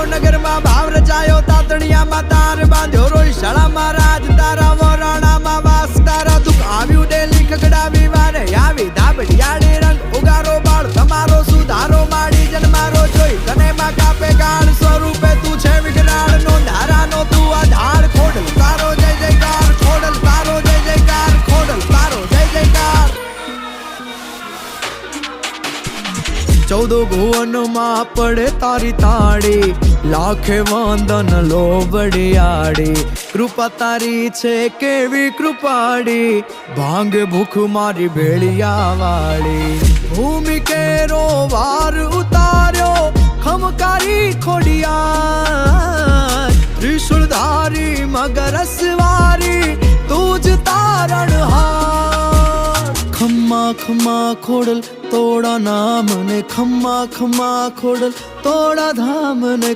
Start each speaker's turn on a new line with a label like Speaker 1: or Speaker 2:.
Speaker 1: ભાવનગર માં ભાવ રચાયો તાતણિયા માં તાર બાંધ્યો રોહિશાળા માં રાજ તારા વરાણા માં વાસ તારા દુઃખ આવ્યું ડેલી ખગડાવી વારે આવી ધાબડિયાડે રંગ ઉગારો બાળ તમારો સુધારો માડી જન્મારો જોઈ તને માં કાપે ગાળ સ્વરૂપે તું છે વિકરાળ નો ધારાનો તું આધાર ખોડલ તારો જય જયકાર ખોડલ તારો જય જયકાર ખોડલ તારો જય જયકાર 14 ભુવન માં પડે તારી તાળી લાખે વંદન લો બડિયાડી કૃપા તારી છે કેવી કૃપાડી ભાંગે ભૂખ મારી ભેળિયા વાળી ભૂમિ કેરો વાર ઉતાર્યો ખમકારી ખોડિયા ત્રિશુળધારી મગરસવારી તુજ તારણ હાર ખમ્મા ખમ્મા ખોડલ તોડા નામ ને ખમ્મા ખમ્મા ખોડલ તોડા ધામ ને